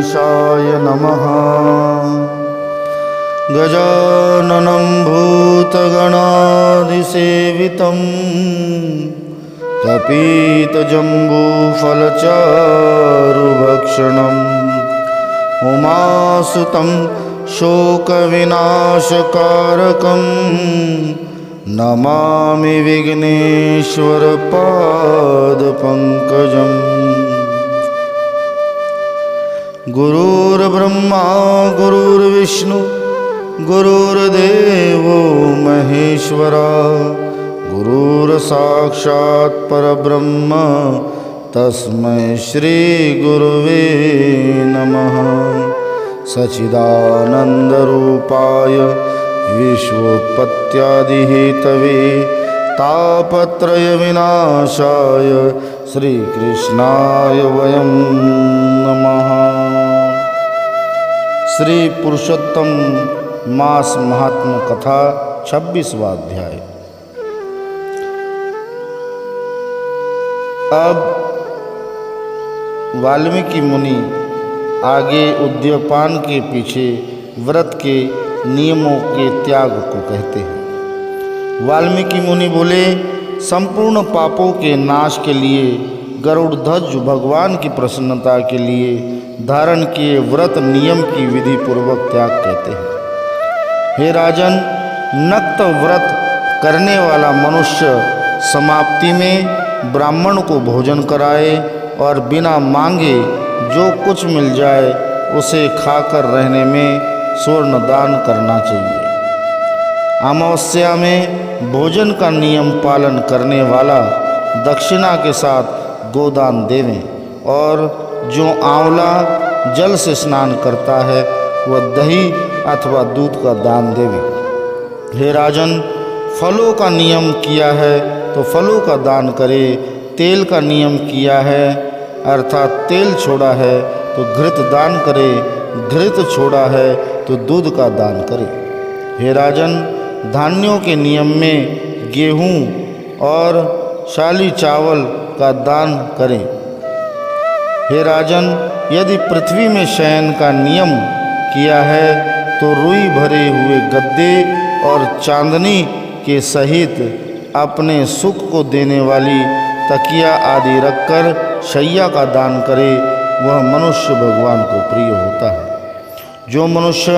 गणेशाय नमः। गजाननं भूतगणाधिसेवितं कपितजम्बूफलचारुभक्षणम् उमासुतं शोकविनाशकारकं नमामि विघ्नेश्वरपादपङ्कजम्। गुरुर्ब्रह्मा गुरुर्विष्णु गुरुर्देवो महेश्वरा, गुरुर्साक्षात् परब्रह्म तस्मै श्री गुरुवे नमः। सच्चिदानन्दरूपाय विश्वोत्पत्त्यादिहेतवे तापत्रयविनाशाय श्रीकृष्णाय वयं नमः। श्री पुरुषोत्तम मास महात्म कथा 26वां अध्याय। अब वाल्मीकि मुनि आगे उद्योपान के पीछे व्रत के नियमों के त्याग को कहते हैं। वाल्मीकि मुनि बोले, संपूर्ण पापों के नाश के लिए गरुड़ध्वज भगवान की प्रसन्नता के लिए धारण किए व्रत नियम की विधि पूर्वक त्याग कहते हैं। हे राजन, नक्त व्रत करने वाला मनुष्य समाप्ति में ब्राह्मण को भोजन कराए और बिना मांगे जो कुछ मिल जाए उसे खाकर रहने में स्वर्ण दान करना चाहिए। अमावस्या में भोजन का नियम पालन करने वाला दक्षिणा के साथ गोदान देवें, और जो आंवला जल से स्नान करता है वह दही अथवा दूध का दान देवे। हे राजन, फलों का नियम किया है तो फलों का दान करे, तेल का नियम किया है अर्थात तेल छोड़ा है तो घृत दान करे, घृत छोड़ा है तो दूध का दान करे। हे राजन, धान्यों के नियम में गेहूँ और शाली चावल का दान करें। हे राजन, यदि पृथ्वी में शयन का नियम किया है तो रुई भरे हुए गद्दे और चांदनी के सहित अपने सुख को देने वाली तकिया आदि रखकर शैया का दान करे, वह मनुष्य भगवान को प्रिय होता है। जो मनुष्य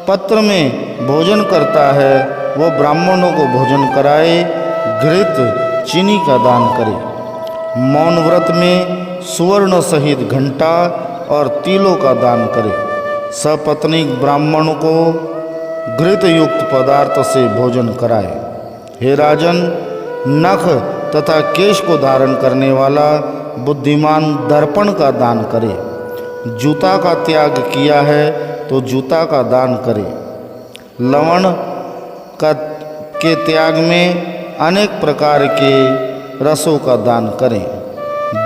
पत्र में भोजन करता है वह ब्राह्मणों को भोजन कराए, घृत चीनी का दान करे। मौन व्रत में सुवर्ण सहित घंटा और तिलों का दान करे। सपत्नीक ब्राह्मण को घृत युक्त पदार्थ से भोजन कराए। हे राजन, नख तथा केश को धारण करने वाला बुद्धिमान दर्पण का दान करे। जूता का त्याग किया है तो जूता का दान करे। लवण के त्याग में अनेक प्रकार के रसों का दान करें।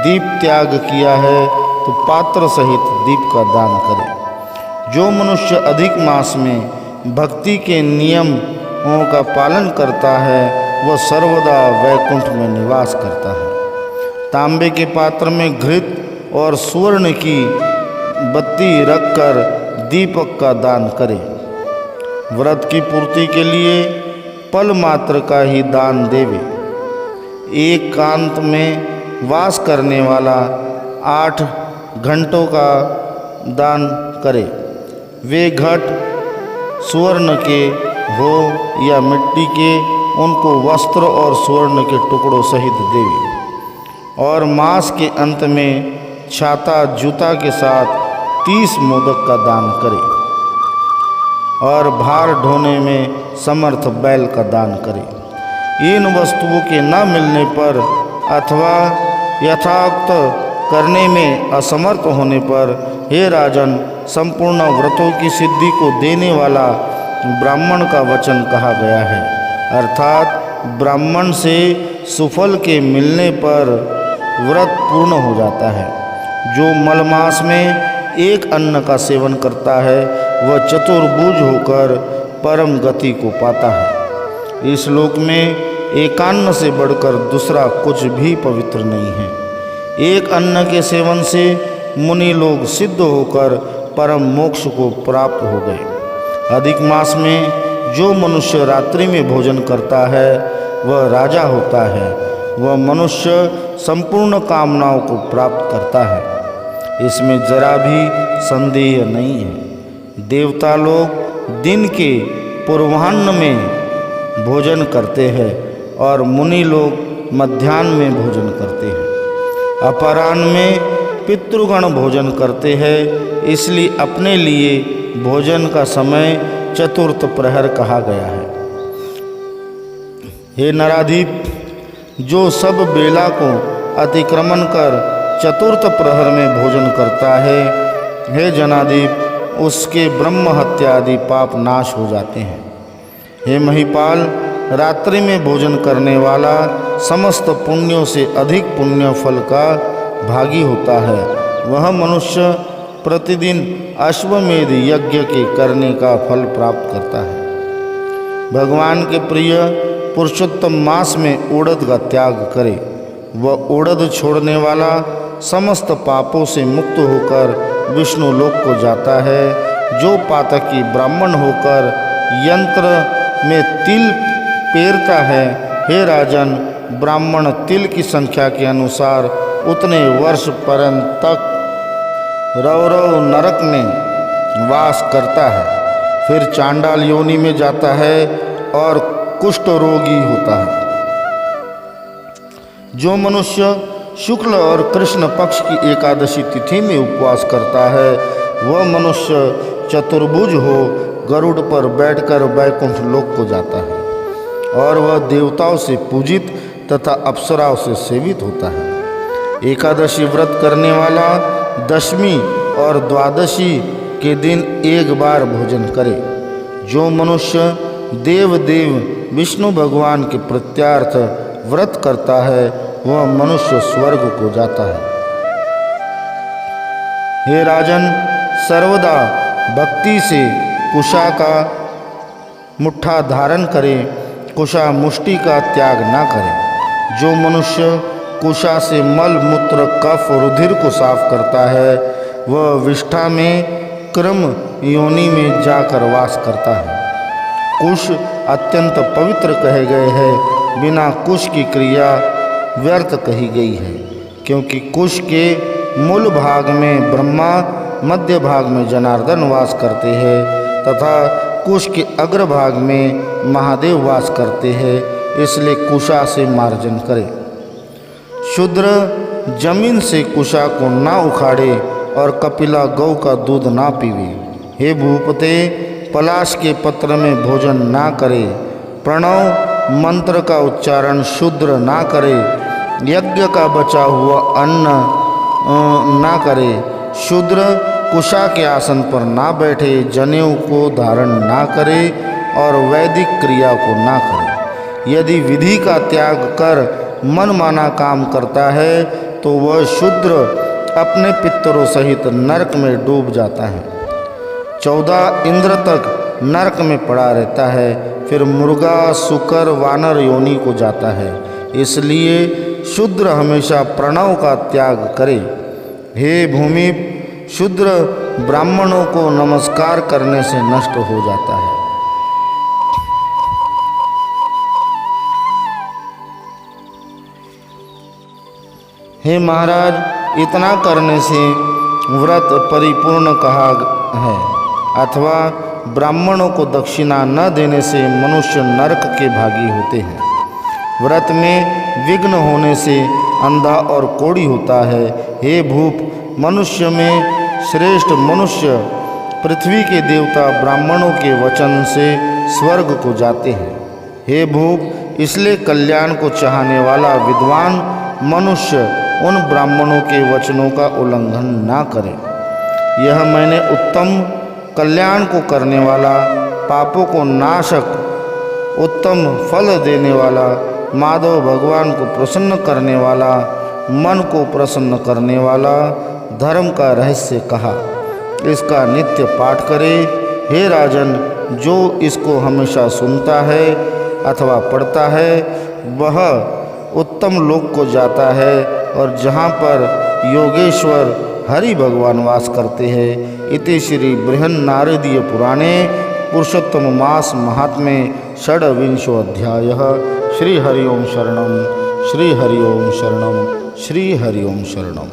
दीप त्याग किया है तो पात्र सहित दीप का दान करें। जो मनुष्य अधिक मास में भक्ति के नियमों का पालन करता है वह सर्वदा वैकुंठ में निवास करता है। तांबे के पात्र में घृत और सुवर्ण की बत्ती रखकर दीपक का दान करें। व्रत की पूर्ति के लिए पल मात्र का ही दान देवे। एकांत में वास करने वाला 8 घंटों का दान करे। वे घट सुवर्ण के हो या मिट्टी के, उनको वस्त्र और सुवर्ण के टुकड़ों सहित देवे। और मास के अंत में छाता जूता के साथ 30 मोदक का दान करे। और भार ढोने में समर्थ बैल का दान करे। इन वस्तुओं के न मिलने पर अथवा यथार्थ करने में असमर्थ होने पर, हे राजन, संपूर्ण व्रतों की सिद्धि को देने वाला ब्राह्मण का वचन कहा गया है। अर्थात ब्राह्मण से सुफल के मिलने पर व्रत पूर्ण हो जाता है। जो मलमास में एक अन्न का सेवन करता है वह चतुर्भुज होकर परम गति को पाता है। इस लोक में एकान्न से बढ़कर दूसरा कुछ भी पवित्र नहीं है। एक अन्न के सेवन से मुनि लोग सिद्ध होकर परम मोक्ष को प्राप्त हो गए। अधिक मास में जो मनुष्य रात्रि में भोजन करता है वह राजा होता है। वह मनुष्य संपूर्ण कामनाओं को प्राप्त करता है, इसमें जरा भी संदेह नहीं है। देवता लोग दिन के पूर्वाह्न में भोजन करते हैं और मुनि लोग मध्याह्न में भोजन करते हैं। अपराह्न में पितृगण भोजन करते हैं, इसलिए अपने लिए भोजन का समय चतुर्थ प्रहर कहा गया है। हे नराधीप, जो सब बेला को अतिक्रमण कर चतुर्थ प्रहर में भोजन करता है, हे जनादीप, उसके ब्रह्म हत्या आदि पाप नाश हो जाते हैं। हे महिपाल, रात्रि में भोजन करने वाला समस्त पुण्यों से अधिक पुण्य फल का भागी होता है। वह मनुष्य प्रतिदिन अश्वमेध यज्ञ के करने का फल प्राप्त करता है। भगवान के प्रिय पुरुषोत्तम मास में उड़द का त्याग करे। वह उड़द छोड़ने वाला समस्त पापों से मुक्त होकर विष्णु लोक को जाता है। जो पातकी ब्राह्मण होकर यंत्र में तिल पेरता है, हे राजन, ब्राह्मण तिल की संख्या के अनुसार उतने वर्ष पर्यंत तक रौरव नरक में वास करता है, फिर चांडाल योनि में जाता है और कुष्ठ रोगी होता है। जो मनुष्य शुक्ल और कृष्ण पक्ष की एकादशी तिथि में उपवास करता है, वह मनुष्य चतुर्भुज हो गरुड़ पर बैठकर वैकुंठ लोक को जाता है और वह देवताओं से पूजित तथा अप्सराओं से सेवित होता है। एकादशी व्रत करने वाला दशमी और द्वादशी के दिन एक बार भोजन करे। जो मनुष्य देव विष्णु भगवान के प्रत्यार्थ व्रत करता है, वह मनुष्य स्वर्ग को जाता है। हे राजन, सर्वदा भक्ति से कुशा का मुट्ठा धारण करे, कुशा मुष्टि का त्याग ना करे। जो मनुष्य कुशा से मल मूत्र कफ रुधिर को साफ करता है, वह विष्ठा में क्रम योनि में जाकर वास करता है। कुश अत्यंत पवित्र कहे गए हैं, बिना कुश की क्रिया व्यर्थ कही गई है, क्योंकि कुश के मूल भाग में ब्रह्मा, मध्य भाग में जनार्दन वास करते हैं तथा कुश के अग्रभाग में महादेव वास करते हैं, इसलिए कुशा से मार्जन करे। शूद्र जमीन से कुशा को ना उखाड़े और कपिला गौ का दूध ना पीवे। हे भूपते, पलाश के पत्र में भोजन ना करे। प्रणव मंत्र का उच्चारण शूद्र ना करे। यज्ञ का बचा हुआ अन्न ना करे। शूद्र कुशा के आसन पर ना बैठे, जनेऊ को धारण ना करे और वैदिक क्रिया को ना करे। यदि विधि का त्याग कर मनमाना काम करता है तो वह शूद्र अपने पितरों सहित नरक में डूब जाता है। 14 इंद्र तक नरक में पड़ा रहता है, फिर मुर्गा, सुकर, वानर योनि को जाता है। इसलिए शूद्र हमेशा प्रणव का त्याग करे। हे भूमि, शूद्र ब्राह्मणों को नमस्कार करने से नष्ट हो जाता है। हे महाराज, इतना करने से व्रत परिपूर्ण कहा है, अथवा ब्राह्मणों को दक्षिणा न देने से मनुष्य नरक के भागी होते हैं। व्रत में विघ्न होने से अंधा और कोढ़ी होता है। हे भूप, मनुष्य में श्रेष्ठ मनुष्य पृथ्वी के देवता ब्राह्मणों के वचन से स्वर्ग को जाते हैं। हे भूप, इसलिए कल्याण को चाहने वाला विद्वान मनुष्य उन ब्राह्मणों के वचनों का उल्लंघन ना करे। यह मैंने उत्तम कल्याण को करने वाला, पापों को नाशक, उत्तम फल देने वाला, माधव भगवान को प्रसन्न करने वाला, मन को प्रसन्न करने वाला धर्म का रहस्य कहा। इसका नित्य पाठ करे। हे राजन, जो इसको हमेशा सुनता है अथवा पढ़ता है, वह उत्तम लोक को जाता है और जहाँ पर योगेश्वर हरि भगवान वास करते हैं। इति श्री बृहन्नारदीय पुराणे पुरुषोत्तम मास महात्म्ये षड्विंशो अध्याय। श्री हरि ओम शरणम, श्री हरि ओम शरणम, श्री हरि ओम शरणम।